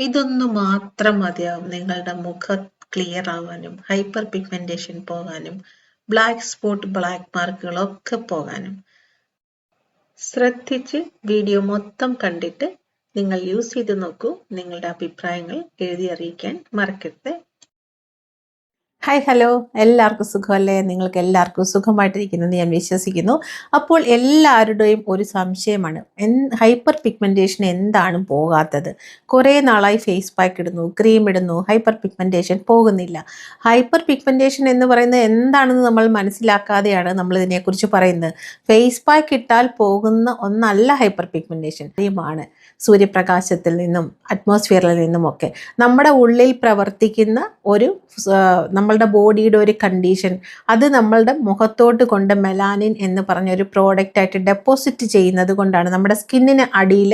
ഇതൊന്നു മാത്രം മതിയാവും നിങ്ങളുടെ മുഖം ക്ലിയർ ആവാനും ഹൈപ്പർ പിഗ്മെന്റേഷൻ പോകാനും ബ്ലാക്ക് സ്പോട്ട് ബ്ലാക്ക് മാർക്കുകളൊക്കെ പോകാനും. ശ്രദ്ധിച്ച് വീഡിയോ മൊത്തം കണ്ടിട്ട് നിങ്ങൾ യൂസ് ചെയ്ത് നോക്കൂ. നിങ്ങളുടെ അഭിപ്രായങ്ങൾ എഴുതി അറിയിക്കാൻ മറക്കരുത്. ഹായ് ഹലോ, എല്ലാവർക്കും സുഖമല്ലേ? നിങ്ങൾക്ക് എല്ലാവർക്കും സുഖമായിട്ടിരിക്കുന്നെന്ന് ഞാൻ വിശ്വസിക്കുന്നു. അപ്പോൾ എല്ലാവരുടെയും ഒരു സംശയമാണ്, ഹൈപ്പർ പിഗ്മെൻറ്റേഷൻ എന്താണ് പോകാത്തത്? കുറേ നാളായി ഫേസ് പാക്ക് ഇടുന്നു, ക്രീം ഇടുന്നു, ഹൈപ്പർ പിഗ്മെൻറ്റേഷൻ പോകുന്നില്ല. ഹൈപ്പർ പിഗ്മെൻറ്റേഷൻ എന്ന് പറയുന്നത് എന്താണെന്ന് നമ്മൾ മനസ്സിലാക്കാതെയാണ് നമ്മൾ ഇതിനെക്കുറിച്ച് പറയുന്നത്. ഫേസ് പാക്ക് ഇട്ടാൽ പോകുന്ന ഒന്നല്ല ഹൈപ്പർ പിഗ്മെൻറ്റേഷൻ. ആണ് സൂര്യപ്രകാശത്തിൽ നിന്നും അറ്റ്മോസ്ഫിയറിൽ നിന്നുമൊക്കെ നമ്മുടെ ഉള്ളിൽ പ്രവർത്തിക്കുന്ന ഒരു നമ്മളുടെ ബോഡിയുടെ ഒരു കണ്ടീഷൻ, അത് നമ്മളുടെ മുഖത്തോട്ട് കൊണ്ട് മെലാനിൻ എന്ന് പറഞ്ഞൊരു പ്രോഡക്റ്റായിട്ട് ഡെപ്പോസിറ്റ് ചെയ്യുന്നത് കൊണ്ടാണ്, നമ്മുടെ സ്കിന്നിന് അടിയിൽ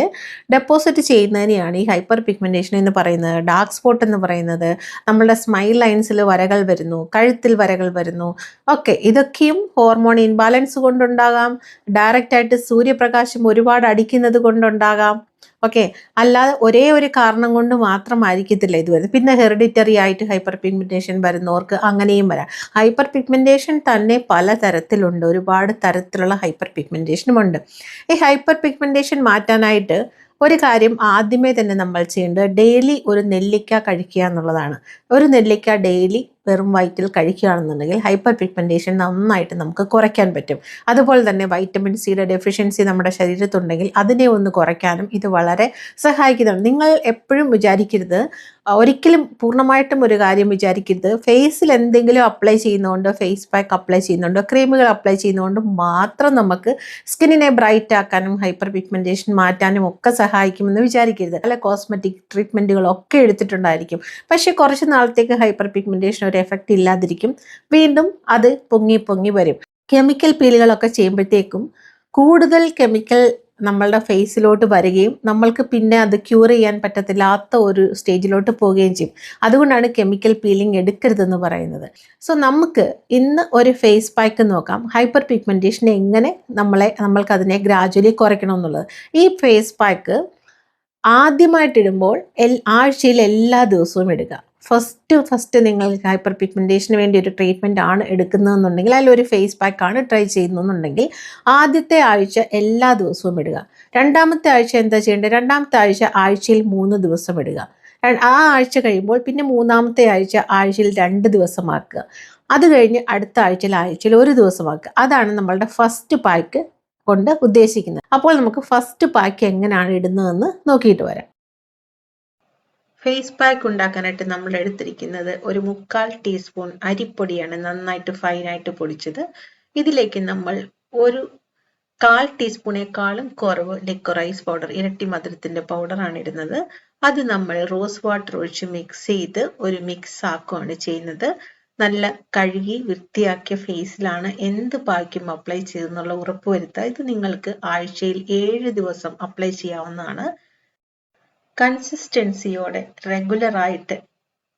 ഡെപ്പോസിറ്റ് ചെയ്യുന്നതിനെയാണ് ഈ ഹൈപ്പർ പിഗ്മെൻറ്റേഷൻ എന്ന് പറയുന്നത്. ഡാർക്ക് സ്പോട്ട് എന്ന് പറയുന്നത്, നമ്മളുടെ സ്മൈൽ ലൈൻസിൽ വരകൾ വരുന്നു, കഴുത്തിൽ വരകൾ വരുന്നു, ഒക്കെ ഇതൊക്കെയും ഹോർമോൺ ഇൻബാലൻസ് കൊണ്ടുണ്ടാകാം, ഡയറക്റ്റായിട്ട് സൂര്യപ്രകാശം ഒരുപാട് അടിക്കുന്നത് കൊണ്ടുണ്ടാകാം. ഓക്കെ, അല്ലാതെ ഒരേ ഒരു കാരണം കൊണ്ട് മാത്രമായിരിക്കത്തില്ല ഇത് വരുന്നത്. പിന്നെ ഹെറിഡിറ്ററി ആയിട്ട് ഹൈപ്പർ പിഗ്മെൻറ്റേഷൻ വരുന്നവർക്ക് അങ്ങനെയും വരാം. ഹൈപ്പർ പിഗ്മെൻറ്റേഷൻ തന്നെ പല തരത്തിലുണ്ട്, ഒരുപാട് തരത്തിലുള്ള ഹൈപ്പർ പിഗ്മെൻറ്റേഷനും ഉണ്ട്. ഈ ഹൈപ്പർ പിഗ്മെൻറ്റേഷൻ മാറ്റാനായിട്ട് ഒരു കാര്യം ആദ്യമേ തന്നെ നമ്മൾ ചെയ്യേണ്ടത്, ഡെയിലി ഒരു നെല്ലിക്ക കഴിക്കുക എന്നുള്ളതാണ്. ഒരു നെല്ലിക്ക ഡെയിലി വെറും വയറ്റിൽ കഴിക്കുകയാണെന്നുണ്ടെങ്കിൽ ഹൈപ്പർ പിഗ്മെൻറ്റേഷൻ നന്നായിട്ട് നമുക്ക് കുറയ്ക്കാൻ പറ്റും. അതുപോലെ തന്നെ വൈറ്റമിൻ സിയുടെ ഡെഫിഷ്യൻസി നമ്മുടെ ശരീരത്തുണ്ടെങ്കിൽ അതിനെ ഒന്ന് കുറയ്ക്കാനും ഇത് വളരെ സഹായിക്കുന്നതാണ്. നിങ്ങൾ എപ്പോഴും വിചാരിക്കരുത്, ഒരിക്കലും പൂർണ്ണമായിട്ടും ഒരു കാര്യം വിചാരിക്കരുത്, ഫേസിൽ എന്തെങ്കിലും അപ്ലൈ ചെയ്യുന്നതുകൊണ്ട്, ഫേസ് പാക്ക് അപ്ലൈ ചെയ്യുന്നുണ്ടോ, ക്രീമുകൾ അപ്ലൈ ചെയ്യുന്നതുകൊണ്ട് മാത്രം നമുക്ക് സ്കിന്നിനെ ബ്രൈറ്റ് ആക്കാനും ഹൈപ്പർ പിഗ്മെൻറ്റേഷൻ മാറ്റാനും ഒക്കെ സഹായിക്കുമെന്ന് വിചാരിക്കരുത്. പല കോസ്മെറ്റിക് ട്രീറ്റ്മെൻറ്റുകളൊക്കെ എടുത്തിട്ടുണ്ടായിരിക്കും, പക്ഷേ കുറച്ച് നാളത്തേക്ക് ഹൈപ്പർ പിഗ്മെൻറ്റേഷൻ ഒരു എഫക്റ്റ് ഇല്ലാതിരിക്കും, വീണ്ടും അത് പൊങ്ങി വരും. കെമിക്കൽ പീലുകളൊക്കെ ചെയ്യുമ്പോഴത്തേക്കും കൂടുതൽ കെമിക്കൽ നമ്മളുടെ ഫേസിലോട്ട് വരികയും നമ്മൾക്ക് പിന്നെ അത് ക്യൂർ ചെയ്യാൻ പറ്റത്തില്ലാത്ത ഒരു സ്റ്റേജിലോട്ട് പോവുകയും ചെയ്യും. അതുകൊണ്ടാണ് കെമിക്കൽ പീലിംഗ് എടുക്കരുതെന്ന് പറയുന്നത്. സോ നമുക്ക് ഇന്ന് ഒരു ഫേസ് പാക്ക് നോക്കാം, ഹൈപ്പർ പിഗ്മെൻറ്റേഷൻ എങ്ങനെ നമ്മൾക്കതിനെ ഗ്രാജുവലി കുറയ്ക്കണം എന്നുള്ളത്. ഈ ഫേസ് പാക്ക് ആദ്യമായിട്ടിടുമ്പോൾ ആഴ്ചയിൽ എല്ലാ ദിവസവും ഇടുക. ഫസ്റ്റ് നിങ്ങൾ ഹൈപ്പർ പിഗ്മെൻറ്റേഷന് വേണ്ടി ഒരു ട്രീറ്റ്മെൻറ്റ് ആണ് എടുക്കുന്നതെന്നുണ്ടെങ്കിൽ, അതിലൊരു ഫേസ് പാക്കാണ് ട്രൈ ചെയ്യുന്നതെന്നുണ്ടെങ്കിൽ, ആദ്യത്തെ ആഴ്ച എല്ലാ ദിവസവും ഇടുക. രണ്ടാമത്തെ ആഴ്ച എന്താ ചെയ്യേണ്ടത്? രണ്ടാമത്തെ ആഴ്ച ആഴ്ചയിൽ 3 ദിവസം ഇടുക. ആ ആഴ്ച കഴിയുമ്പോൾ പിന്നെ മൂന്നാമത്തെ ആഴ്ച ആഴ്ചയിൽ 2 ദിവസമാക്കുക. അത് കഴിഞ്ഞ് അടുത്ത ആഴ്ചയിൽ 1 ദിവസമാക്കുക. അതാണ് നമ്മളുടെ ഫസ്റ്റ് പാക്ക് കൊണ്ട് ഉദ്ദേശിക്കുന്നത്. അപ്പോൾ നമുക്ക് ഫസ്റ്റ് പാക്ക് എങ്ങനെയാണ് ഇടുന്നതെന്ന് നോക്കിയിട്ട് വരാം. ഫേസ് പാക്ക് ഉണ്ടാക്കാനായിട്ട് നമ്മൾ എടുത്തിരിക്കുന്നത് ഒരു 1/4 ടീസ്പൂൺ അരിപ്പൊടിയാണ്, നന്നായിട്ട് ഫൈനായിട്ട് പൊടിച്ചത്. ഇതിലേക്ക് നമ്മൾ ഒരു 1/4 ടീസ്പൂണേക്കാളും കുറവ് ലിക്വറൈസ് പൗഡർ, ഇരട്ടി മധുരത്തിന്റെ പൗഡറാണ് ഇടുന്നത്. അത് നമ്മൾ റോസ് വാട്ടർ ഒഴിച്ച് മിക്സ് ചെയ്ത് ഒരു മിക്സ് ആക്കുകയാണ് ചെയ്യുന്നത്. നല്ല കഴുകി വൃത്തിയാക്കിയ ഫേസിലാണ് എന്ത് പാക്കും അപ്ലൈ ചെയ്തെന്നുള്ള ഉറപ്പ് വരുത്തുക. ഇത് നിങ്ങൾക്ക് ആഴ്ചയിൽ 7 ദിവസം അപ്ലൈ ചെയ്യാവുന്നതാണ്. കൺസിസ്റ്റൻസിയോടെ റെഗുലർ ആയിട്ട്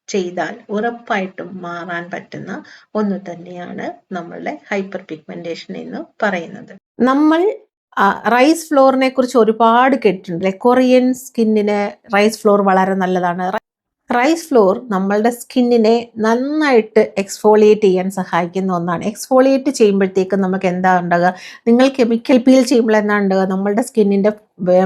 ചെയ്താൽ ഉറപ്പായിട്ടും മാറാൻ പറ്റുന്ന ഒന്ന് തന്നെയാണ് നമ്മളുടെ ഹൈപ്പർ പിഗ്മെന്റേഷൻ എന്ന് പറയുന്നത്. നമ്മൾ റൈസ് ഫ്ലോറിനെ കുറിച്ച് ഒരുപാട് കേട്ടിട്ടുണ്ട്. കൊറിയൻ സ്കിന്നിന് റൈസ് ഫ്ലോർ വളരെ നല്ലതാണ്. റൈസ് ഫ്ലോർ നമ്മളുടെ സ്കിന്നിനെ നന്നായിട്ട് എക്സ്ഫോളിയേറ്റ് ചെയ്യാൻ സഹായിക്കുന്ന ഒന്നാണ്. എക്സ്ഫോളിയേറ്റ് ചെയ്യുമ്പോഴത്തേക്കും നമുക്ക് എന്താ ഉണ്ടാകുക? നിങ്ങൾ കെമിക്കൽ പീൽ ചെയ്യുമ്പോൾ എന്താ ഉണ്ടാകുക? നമ്മളുടെ സ്കിന്നിൻ്റെ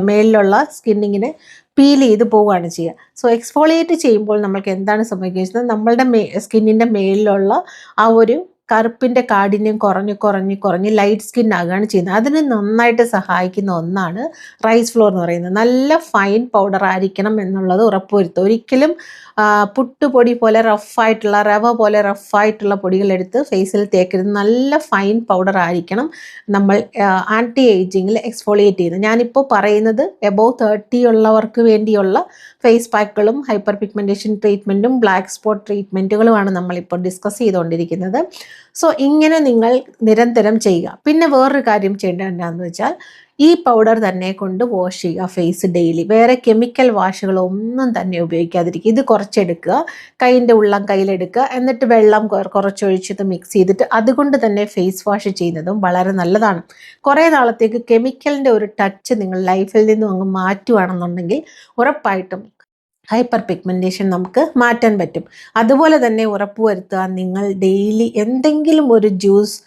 മേലിലുള്ള സ്കിന്നിങ്ങിനെ പീൽ ചെയ്ത് പോവുകയാണ് ചെയ്യുക. സോ എക്സ്ഫോളിയേറ്റ് ചെയ്യുമ്പോൾ നമ്മൾക്ക് എന്താണ് സംഭവിക്കുന്നത്? നമ്മളുടെ സ്കിന്നിൻ്റെ മേലിലുള്ള ആ ഒരു കറുപ്പിൻ്റെ കാഠിന്യം കുറഞ്ഞ് ലൈറ്റ് സ്കിൻ ആകുകയാണ് ചെയ്യുന്നത്. അതിന് നന്നായിട്ട് സഹായിക്കുന്ന ഒന്നാണ് റൈസ് ഫ്ലോർ എന്ന് പറയുന്നത്. നല്ല ഫൈൻ പൗഡർ ആയിരിക്കണം എന്നുള്ളത് ഉറപ്പുവരുത്തുക. ഒരിക്കലും പുട്ടുപൊടി പോലെ റഫായിട്ടുള്ള, റവ പോലെ റഫായിട്ടുള്ള പൊടികളെടുത്ത് ഫേസിൽ തേക്കരുത്. നല്ല ഫൈൻ പൗഡർ ആയിരിക്കണം നമ്മൾ ആൻറ്റി ഏജിങ്ങിൽ എക്സ്ഫോളിയേറ്റ് ചെയ്യുന്നത്. ഞാനിപ്പോൾ പറയുന്നത് എബോവ് 30 ഉള്ളവർക്ക് വേണ്ടിയുള്ള ഫേസ് പാക്കുകളും ഹൈപ്പർ പിഗ്മെൻറ്റേഷൻ ട്രീറ്റ്മെൻറ്റും ബ്ലാക്ക് സ്പോട്ട് ട്രീറ്റ്മെൻറ്റുകളുമാണ് നമ്മളിപ്പോൾ ഡിസ്കസ് ചെയ്തുകൊണ്ടിരിക്കുന്നത്. സോ ഇങ്ങനെ നിങ്ങൾ നിരന്തരം ചെയ്യുക. പിന്നെ വേറൊരു കാര്യം ചെയ്യേണ്ടത് എന്താണെന്ന് വെച്ചാൽ, ഈ പൗഡർ തന്നെ കൊണ്ട് വാഷ് ചെയ്യുക ഫേസ് ഡെയിലി. വേറെ കെമിക്കൽ വാഷുകളൊന്നും തന്നെ ഉപയോഗിക്കാതിരിക്കുക. ഇത് കുറച്ചെടുക്കുക, കൈൻ്റെ ഉള്ളം കയ്യിലെടുക്കുക, എന്നിട്ട് വെള്ളം കുറച്ചൊഴിച്ചിട്ട് മിക്സ് ചെയ്തിട്ട് അതുകൊണ്ട് തന്നെ ഫേസ് വാഷ് ചെയ്യുന്നതും വളരെ നല്ലതാണ്. കുറേ നാളത്തേക്ക് കെമിക്കലിൻ്റെ ഒരു ടച്ച് നിങ്ങൾ ലൈഫിൽ നിന്നും അങ്ങ് മാറ്റുകയാണെന്നുണ്ടെങ്കിൽ ഉറപ്പായിട്ടും ഹൈപ്പർ പിഗ്മെൻറ്റേഷൻ നമുക്ക് മാറ്റാൻ പറ്റും. അതുപോലെ തന്നെ ഉറപ്പുവരുത്തുക, നിങ്ങൾ ഡെയിലി എന്തെങ്കിലും ഒരു ജ്യൂസ്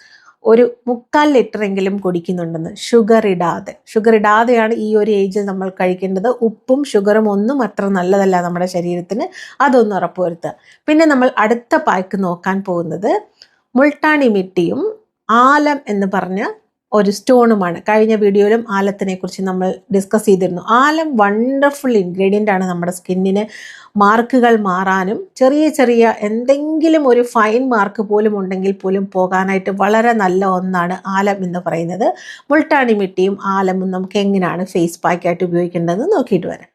ഒരു 3/4 ലിറ്ററെങ്കിലും കുടിക്കുന്നുണ്ടെന്ന്. ഷുഗർ ഇടാതെയാണ് ഈ ഒരു ഏജിൽ നമ്മൾ കഴിക്കേണ്ടത്. ഉപ്പും ഷുഗറും ഒന്നും അത്ര നല്ലതല്ല നമ്മുടെ ശരീരത്തിന്. അതൊന്ന് ഉറപ്പുവരുത്തുക. പിന്നെ നമ്മൾ അടുത്ത പായ്ക്ക് നോക്കാൻ പോകുന്നത് മുൾട്ടാണി മിട്ടിയും ആലം എന്ന് പറഞ്ഞ ഒരു സ്റ്റോണുമാണ്. കഴിഞ്ഞ വീഡിയോയിലും ആലത്തിനെ കുറിച്ച് നമ്മൾ ഡിസ്കസ് ചെയ്തിരുന്നു. ആലം വണ്ടർഫുൾ ഇൻഗ്രീഡിയൻ്റ് ആണ് നമ്മുടെ സ്കിന്നിന് മാർക്കുകൾ മാറാനും ചെറിയ എന്തെങ്കിലും ഒരു ഫൈൻ മാർക്ക് പോലും ഉണ്ടെങ്കിൽ പോലും പോകാനായിട്ട് വളരെ നല്ല ഒന്നാണ് ആലം എന്ന് പറയുന്നത്. മുൾട്ടാണി മിട്ടിയും ആലമും നമുക്ക് എങ്ങനെയാണ് ഫേസ് പാക്കായിട്ട് ഉപയോഗിക്കേണ്ടതെന്ന് നോക്കിയിട്ട് വരാം.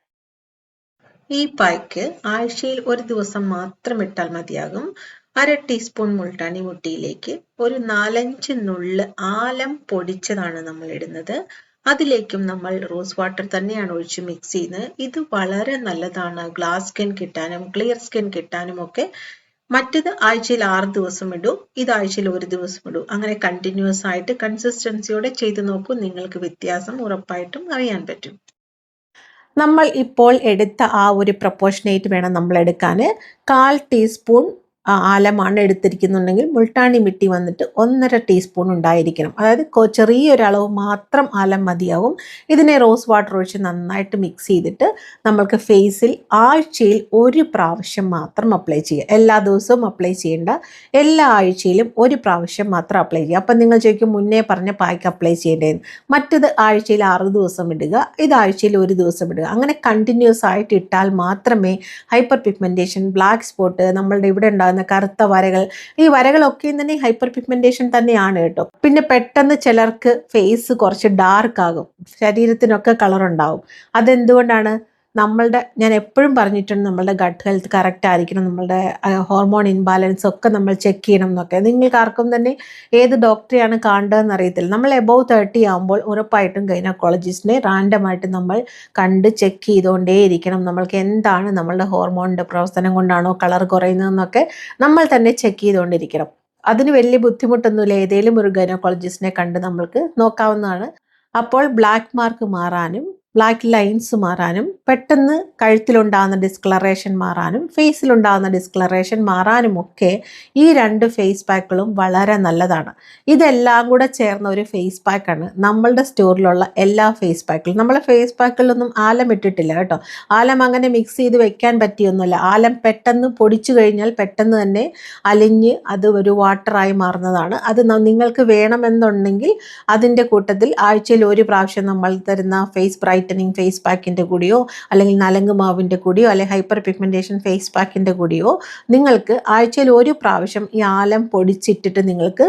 ഈ പായ്ക്ക് ആഴ്ചയിൽ ഒരു ദിവസം മാത്രം ഇട്ടാൽ മതിയാകും. 1/2 ടീസ്പൂൺ മുൾട്ടാണി മുട്ടിയിലേക്ക് ഒരു 4-5 നുള്ള് ആലം പൊടിച്ചതാണ് നമ്മൾ ഇടുന്നത്. അതിലേക്കും നമ്മൾ റോസ് വാട്ടർ തന്നെയാണ് ഒഴിച്ച് മിക്സ് ചെയ്യുന്നത്. ഇത് വളരെ നല്ലതാണ് ഗ്ലാസ് സ്കിൻ കിട്ടാനും ക്ലിയർ സ്കിൻ കിട്ടാനും ഒക്കെ. മറ്റത് ആഴ്ചയിൽ 6 ദിവസം ഇടൂ, ഇത് ആഴ്ചയിൽ 1 ദിവസം ഇടൂ. അങ്ങനെ കണ്ടിന്യൂസ് ആയിട്ട് കൺസിസ്റ്റൻസിയോടെ ചെയ്തു നോക്കൂ. നിങ്ങൾക്ക് വ്യത്യാസം ഉറപ്പായിട്ടും അറിയാൻ പറ്റും. നമ്മൾ ഇപ്പോൾ എടുത്ത ആ ഒരു പ്രൊപ്പോർഷനേറ്റ് വേണം നമ്മൾ എടുക്കാൻ. 1/4 ടീസ്പൂൺ ആലമാണ് എടുത്തിരിക്കുന്നുണ്ടെങ്കിൽ മുൾട്ടാണി മിട്ടി വന്നിട്ട് 1.5 ടീസ്പൂൺ ഉണ്ടായിരിക്കണം. അതായത് ചെറിയൊരളവ് മാത്രം ആലം മതിയാവും. ഇതിനെ റോസ് വാട്ടർ ഒഴിച്ച് നന്നായിട്ട് മിക്സ് ചെയ്തിട്ട് നമ്മൾക്ക് ഫേസിൽ ആഴ്ചയിൽ 1 പ്രാവശ്യം മാത്രം അപ്ലൈ ചെയ്യുക. എല്ലാ ദിവസവും അപ്ലൈ ചെയ്യേണ്ട, എല്ലാ ആഴ്ചയിലും 1 പ്രാവശ്യം മാത്രം അപ്ലൈ ചെയ്യുക. അപ്പം നിങ്ങൾ ചോദിക്കും മുന്നേ പറഞ്ഞ പായ്ക്ക് അപ്ലൈ ചെയ്യേണ്ടതെന്ന്. മറ്റത് ആഴ്ചയിൽ 6 ദിവസം ഇടുക, ഇത് ആഴ്ചയിൽ 1 ദിവസം ഇടുക. അങ്ങനെ കണ്ടിന്യൂസ് ആയിട്ട് ഇട്ടാൽ മാത്രമേ ഹൈപ്പർ പിഗ്മെൻറ്റേഷൻ, ബ്ലാക്ക് സ്പോട്ട്, നമ്മളുടെ ഇവിടെ ഉണ്ടാകുന്ന കറുത്ത വരകൾ, ഈ വരകളൊക്കെയും തന്നെ ഹൈപ്പർ പിഗ്മെൻറ്റേഷൻ തന്നെയാണ് കേട്ടോ. പിന്നെ പെട്ടെന്ന് ചിലർക്ക് ഫേസ് കുറച്ച് ഡാർക്ക് ആകും, ശരീരത്തിനൊക്കെ കളർ ഉണ്ടാവും. അതെന്തുകൊണ്ടാണ്? ഞാൻ എപ്പോഴും പറഞ്ഞിട്ടുണ്ട് നമ്മളുടെ ഗട്ട് ഹെൽത്ത് കറക്റ്റ് ആയിരിക്കണം, നമ്മളുടെ ഹോർമോൺ ഇൻബാലൻസ് ഒക്കെ നമ്മൾ ചെക്ക് ചെയ്യണം എന്നൊക്കെ. നിങ്ങൾക്ക് ആർക്കും തന്നെ ഏത് ഡോക്ടറെയാണ് കാണേണ്ടതെന്ന് അറിയത്തില്ല. നമ്മൾ എബോവ് 30 ആകുമ്പോൾ ഉറപ്പായിട്ടും ഗൈനക്കോളജിസ്റ്റിനെ റാൻഡമായിട്ട് നമ്മൾ കണ്ട് ചെക്ക് ചെയ്തുകൊണ്ടേയിരിക്കണം. നമ്മൾക്ക് എന്താണ് നമ്മളുടെ ഹോർമോണിൻ്റെ പ്രവർത്തനം കൊണ്ടാണോ കളർ കുറയുന്നതെന്നൊക്കെ നമ്മൾ തന്നെ ചെക്ക് ചെയ്തുകൊണ്ടിരിക്കണം. അതിന് വലിയ ബുദ്ധിമുട്ടൊന്നുമില്ല, ഏതെങ്കിലും ഒരു ഗൈനക്കോളജിസ്റ്റിനെ കണ്ട് നമ്മൾക്ക് നോക്കാവുന്നതാണ്. അപ്പോൾ ബ്ലാക്ക് മാർക്ക് മാറാനും ബ്ലാക്ക് ലൈൻസ് മാറാനും പെട്ടെന്ന് കഴുത്തിലുണ്ടാകുന്ന ഡിസ്കളറേഷൻ മാറാനും ഫേസിലുണ്ടാകുന്ന ഡിസ്കളറേഷൻ മാറാനും ഒക്കെ ഈ 2 ഫേസ് പാക്കുകളും വളരെ നല്ലതാണ്. ഇതെല്ലാം കൂടെ ചേർന്ന ഒരു ഫേസ് പാക്കാണ് നമ്മളുടെ സ്റ്റോറിലുള്ള എല്ലാ ഫേസ് പാക്കുകളും. നമ്മളെ ഫേസ് പാക്കുകളിലൊന്നും ആലം ഇട്ടിട്ടില്ല കേട്ടോ. ആലം അങ്ങനെ മിക്സ് ചെയ്ത് വെക്കാൻ പറ്റിയൊന്നുമില്ല. ആലം പെട്ടെന്ന് പൊടിച്ചു കഴിഞ്ഞാൽ പെട്ടെന്ന് തന്നെ അലിഞ്ഞ് അത് ഒരു വാട്ടറായി മാറുന്നതാണ്. അത് നിങ്ങൾക്ക് വേണമെന്നുണ്ടെങ്കിൽ അതിൻ്റെ കൂട്ടത്തിൽ ആഴ്ചയിൽ 1 പ്രാവശ്യം നമ്മൾ തരുന്ന ഫേസ് ബ്രൈറ്റനിങ് ഫേസ് പാക്കിൻ്റെ കൂടിയോ അല്ലെങ്കിൽ നലങ്ക് മാവിൻ്റെ കൂടിയോ അല്ലെങ്കിൽ ഹൈപ്പർ പിഗ്മെൻറ്റേഷൻ ഫേസ് പാക്കിൻ്റെ കൂടിയോ നിങ്ങൾക്ക് ആഴ്ചയിൽ 1 പ്രാവശ്യം ഈ ആലം പൊടിച്ചിട്ടിട്ട് നിങ്ങൾക്ക്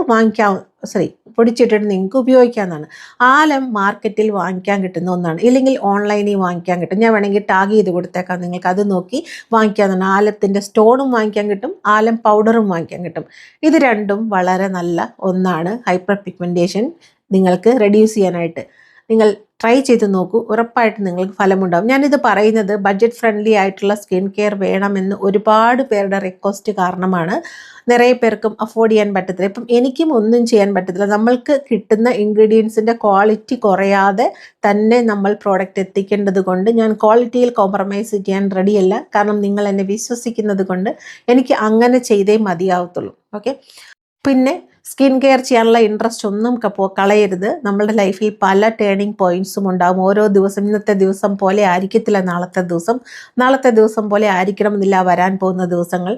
പൊടിച്ചിട്ടിട്ട് നിങ്ങൾക്ക് ഉപയോഗിക്കാവുന്നതാണ്. ആലം മാർക്കറ്റിൽ വാങ്ങിക്കാൻ കിട്ടുന്ന ഒന്നാണ്, ഇല്ലെങ്കിൽ ഓൺലൈനിൽ വാങ്ങിക്കാൻ കിട്ടും. ഞാൻ വേണമെങ്കിൽ ടാഗ് ചെയ്ത് കൊടുത്തേക്കാം, നിങ്ങൾക്ക് അത് നോക്കി വാങ്ങിക്കാവുന്നതാണ്. ആലത്തിൻ്റെ സ്റ്റോണും വാങ്ങിക്കാൻ കിട്ടും, ആലം പൗഡറും വാങ്ങിക്കാൻ കിട്ടും. ഇത് രണ്ടും വളരെ നല്ല ഒന്നാണ് ഹൈപ്പർ പിഗ്മെൻറ്റേഷൻ നിങ്ങൾക്ക് റെഡ്യൂസ് ചെയ്യാനായിട്ട്. നിങ്ങൾ ട്രൈ ചെയ്ത് നോക്കൂ, ഉറപ്പായിട്ട് നിങ്ങൾക്ക് ഫലമുണ്ടാകും. ഞാനിത് പറയുന്നത് ബഡ്ജറ്റ് ഫ്രണ്ട്ലി ആയിട്ടുള്ള സ്കിൻ കെയർ വേണമെന്ന് ഒരുപാട് പേരുടെ റിക്വസ്റ്റ് കാരണമാണ്. നിറയെ പേർക്കും അഫോർഡ് ചെയ്യാൻ പറ്റത്തില്ല. ഇപ്പം എനിക്കും ഒന്നും ചെയ്യാൻ പറ്റത്തില്ല. നമ്മൾക്ക് കിട്ടുന്ന ഇൻഗ്രീഡിയൻസിൻ്റെ ക്വാളിറ്റി കുറയാതെ തന്നെ നമ്മൾ പ്രോഡക്റ്റ് എത്തിക്കേണ്ടത് കൊണ്ട് ഞാൻ ക്വാളിറ്റിയിൽ കോംപ്രമൈസ് ചെയ്യാൻ റെഡിയല്ല. കാരണം നിങ്ങൾ എന്നെ വിശ്വസിക്കുന്നത് കൊണ്ട് എനിക്ക് അങ്ങനെ ചെയ്തേ മതിയാവത്തുള്ളൂ. ഓക്കെ. പിന്നെ സ്കിൻ കെയർ ചെയ്യാനുള്ള ഇൻട്രസ്റ്റ് ഒന്നും കളയരുത്. നമ്മളുടെ ലൈഫിൽ പല ടേണിംഗ് പോയിന്റ്സും ഉണ്ടാകും. ഓരോ ദിവസം ഇന്നത്തെ ദിവസം പോലെ ആയിരിക്കത്തില്ല നാളത്തെ ദിവസം പോലെ ആയിരിക്കണമെന്നില്ല വരാൻ പോകുന്ന ദിവസങ്ങൾ.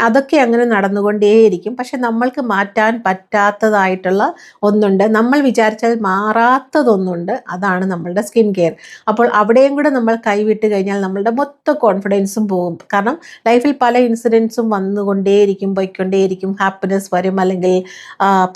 അതൊക്കെ അങ്ങനെ നടന്നുകൊണ്ടേയിരിക്കും. പക്ഷെ നമ്മൾക്ക് മാറ്റാൻ പറ്റാത്തതായിട്ടുള്ള ഒന്നുണ്ട്, നമ്മൾ വിചാരിച്ചാൽ മാറാത്തതൊന്നുണ്ട്, അതാണ് നമ്മളുടെ സ്കിൻ കെയർ. അപ്പോൾ അവിടെയും കൂടെ നമ്മൾ കൈവിട്ട് കഴിഞ്ഞാൽ നമ്മളുടെ മൊത്തം കോൺഫിഡൻസും പോകും. കാരണം ലൈഫിൽ പല ഇൻസിഡൻസും വന്നുകൊണ്ടേയിരിക്കും, പോയിക്കൊണ്ടേയിരിക്കും. ഹാപ്പിനെസ് വരും, അല്ലെങ്കിൽ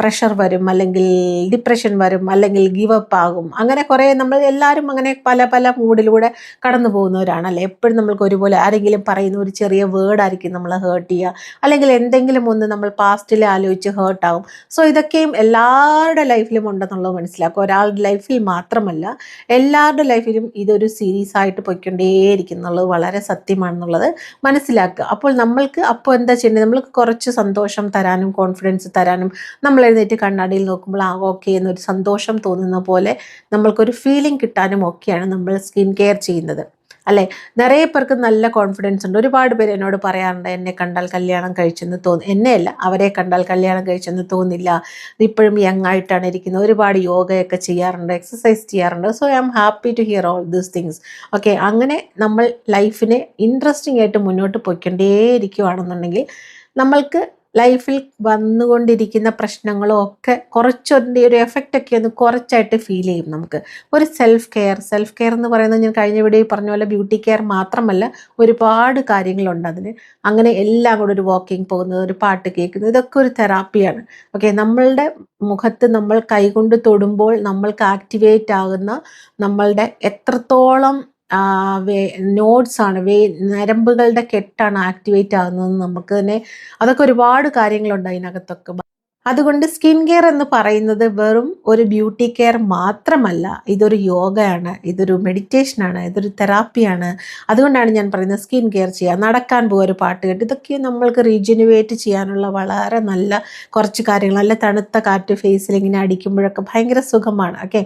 പ്രഷർ വരും, അല്ലെങ്കിൽ ഡിപ്രഷൻ വരും, അല്ലെങ്കിൽ ഗിവ് അപ്പ് ആകും. അങ്ങനെ കുറേ നമ്മൾ എല്ലാവരും അങ്ങനെ പല മൂഡിലൂടെ കടന്നു പോകുന്നവരാണല്ലേ. എപ്പോഴും നമ്മൾക്ക് ഒരുപോലെ ആരെങ്കിലും പറയുന്ന ഒരു ചെറിയ വേർഡായിരിക്കും നമ്മളെ ഹേർട്ട് ചെയ്യുക, അല്ലെങ്കിൽ എന്തെങ്കിലും ഒന്ന് നമ്മൾ പാസ്റ്റിൽ ആലോചിച്ച് ഹേർട്ടാകും. സോ ഇതൊക്കെയും എല്ലാവരുടെ ലൈഫിലും ഉണ്ടെന്നുള്ളത് മനസ്സിലാക്കുക. ഒരാളുടെ ലൈഫിൽ മാത്രമല്ല, എല്ലാവരുടെ ലൈഫിലും ഇതൊരു സീരീസ് ആയിട്ട് പോയിക്കൊണ്ടേയിരിക്കും എന്നുള്ളത് വളരെ സത്യമാണെന്നുള്ളത് മനസ്സിലാക്കുക. അപ്പോൾ എന്താ ചെയ്യേണ്ടത്? നമ്മൾക്ക് കുറച്ച് സന്തോഷം തരാനും കോൺഫിഡൻസ് തരാനും നമ്മൾ എഴുന്നേറ്റ് കണ്ണാടിയിൽ നോക്കുമ്പോൾ ഓക്കെ എന്നൊരു സന്തോഷം തോന്നുന്ന പോലെ നമ്മൾക്കൊരു ഫീലിംഗ് കിട്ടാനും ഒക്കെയാണ് നമ്മൾ സ്കിൻ കെയർ ചെയ്യുന്നത്. അല്ലേ? നിറയെ പേർക്ക് നല്ല കോൺഫിഡൻസ് ഉണ്ട്. ഒരുപാട് പേര് എന്നോട് പറയാറുണ്ട്, എന്നെ കണ്ടാൽ കല്യാണം കഴിച്ചെന്ന് എന്നെയല്ല, അവരെ കണ്ടാൽ കല്യാണം കഴിച്ചെന്ന് തോന്നില്ല, ഇപ്പോഴും യങ് ആയിട്ടാണ് ഇരിക്കുന്നത്, ഒരുപാട് യോഗയൊക്കെ ചെയ്യാറുണ്ട്, എക്സസൈസ് ചെയ്യാറുണ്ട്. So I am happy to hear all these things. Okay, അങ്ങനെ നമ്മൾ ലൈഫിനെ ഇൻട്രസ്റ്റിംഗ് ആയിട്ട് മുന്നോട്ട് പോയിക്കൊണ്ടേയിരിക്കുകയാണെന്നുണ്ടെങ്കിൽ നമ്മൾക്ക് ലൈഫിൽ വന്നുകൊണ്ടിരിക്കുന്ന പ്രശ്നങ്ങളും ഒക്കെ കുറച്ചൊരു ഒരു എഫക്റ്റ് ഒക്കെ ഒന്ന് കുറച്ചായിട്ട് ഫീൽ ചെയ്യും നമുക്ക്. ഒരു സെൽഫ് കെയർ എന്ന് പറയുന്നത് ഞാൻ കഴിഞ്ഞ വീഡിയോയിൽ പറഞ്ഞ പോലെ ബ്യൂട്ടി കെയർ മാത്രമല്ല, ഒരുപാട് കാര്യങ്ങളുണ്ട് അതിന്. അങ്ങനെ എല്ലാം കൂടെ ഒരു വാക്കിംഗ് പോകുന്നത്, ഒരു പാട്ട് കേൾക്കുന്നത്, ഇതൊക്കെ ഒരു തെറാപ്പിയാണ്. ഓക്കെ, നമ്മളുടെ മുഖത്ത് നമ്മൾ കൈകൊണ്ട് തൊടുമ്പോൾ നമ്മൾക്ക് ആക്ടിവേറ്റ് ആകുന്ന നമ്മളുടെ എത്രത്തോളം നോഡ്സ് ആണ്, നരമ്പുകളുടെ കെട്ടാണ് ആക്ടിവേറ്റ് ആകുന്നത് നമുക്ക് തന്നെ. അതൊക്കെ ഒരുപാട് കാര്യങ്ങളുണ്ട് അതിനകത്തൊക്കെ. അതുകൊണ്ട് സ്കിൻ കെയർ എന്ന് പറയുന്നത് വെറും ഒരു ബ്യൂട്ടി കെയർ മാത്രമല്ല, ഇതൊരു യോഗയാണ്, ഇതൊരു മെഡിറ്റേഷനാണ്, ഇതൊരു തെറാപ്പിയാണ്. അതുകൊണ്ടാണ് ഞാൻ പറയുന്നത് സ്കിൻ കെയർ ചെയ്യുക, നടക്കാൻ പോകുക, ഒരു പാട്ട് കേട്ട്, ഇതൊക്കെ നമ്മൾക്ക് റീജനുവേറ്റ് ചെയ്യാനുള്ള വളരെ നല്ല കുറച്ച് കാര്യങ്ങൾ. നല്ല തണുത്ത കാറ്റ് ഫേസിൽ ഇങ്ങനെ അടിക്കുമ്പോഴൊക്കെ ഭയങ്കര സുഖമാണ്. ഓക്കെ,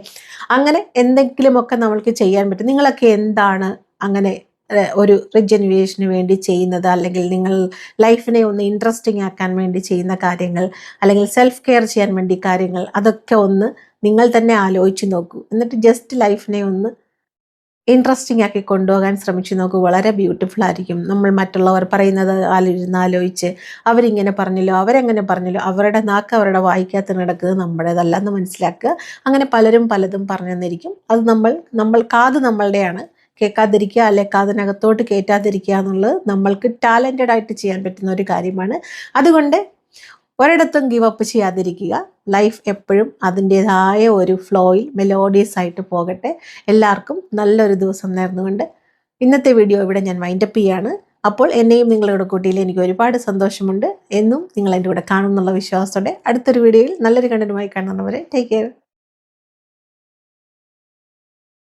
അങ്ങനെ എന്തെങ്കിലുമൊക്കെ നമ്മൾക്ക് ചെയ്യാൻ പറ്റും. നിങ്ങളൊക്കെ എന്താണ് അങ്ങനെ ഒരു റിജനുവേഷന് വേണ്ടി ചെയ്യുന്നത്, അല്ലെങ്കിൽ നിങ്ങൾ ലൈഫിനെ ഒന്ന് ഇൻട്രസ്റ്റിംഗ് ആക്കാൻ വേണ്ടി ചെയ്യുന്ന കാര്യങ്ങൾ, അല്ലെങ്കിൽ സെൽഫ് കെയർ ചെയ്യാൻ വേണ്ടി കാര്യങ്ങൾ, അതൊക്കെ ഒന്ന് നിങ്ങൾ തന്നെ ആലോചിച്ച് നോക്കൂ. എന്നിട്ട് ജസ്റ്റ് ലൈഫിനെ ഒന്ന് ഇൻട്രസ്റ്റിംഗ് ആക്കി കൊണ്ടുപോകാൻ ശ്രമിച്ചു നോക്കൂ. വളരെ ബ്യൂട്ടിഫുൾ ആയിരിക്കും. നമ്മൾ മറ്റുള്ളവർ പറയുന്നത് ആലോചിച്ച് അവരിങ്ങനെ പറഞ്ഞല്ലോ, അവരെങ്ങനെ പറഞ്ഞല്ലോ, അവരുടെ നാക്ക് അവരുടെ വായിക്കാത്ത നടക്കുന്നത് നമ്മുടേതല്ലെന്ന് മനസ്സിലാക്കുക. അങ്ങനെ പലരും പലതും പറഞ്ഞു തന്നിരിക്കും. അത് നമ്മൾ കാത് നമ്മളുടെയാണ്, കേൾക്കാതിരിക്കുക, അല്ലെ കാതിനകത്തോട്ട് കയറ്റാതിരിക്കുക എന്നുള്ളത് നമ്മൾക്ക് ടാലൻറ്റഡ് ആയിട്ട് ചെയ്യാൻ പറ്റുന്ന ഒരു കാര്യമാണ്. അതുകൊണ്ട് ഒരിടത്തും ഗിവ് അപ്പ് ചെയ്യാതിരിക്കുക. ലൈഫ് എപ്പോഴും അതിൻ്റേതായ ഒരു ഫ്ലോയിൽ മെലോഡിയസ് ആയിട്ട് പോകട്ടെ. എല്ലാവർക്കും നല്ലൊരു ദിവസം നേർന്നുകൊണ്ട് ഇന്നത്തെ വീഡിയോ ഇവിടെ ഞാൻ വൈൻഡപ്പ് ചെയ്യാണ്. അപ്പോൾ എന്നെയും നിങ്ങളുടെ കൂട്ടിയിൽ എനിക്ക് ഒരുപാട് സന്തോഷമുണ്ട്. എന്നും നിങ്ങൾ എൻ്റെ കൂടെ കാണും എന്നുള്ള വിശ്വാസത്തോടെ അടുത്തൊരു വീഡിയോയിൽ നല്ലൊരു കണ്ടന്റുമായി കാണുന്നവരെ ടേക്ക് കെയർ.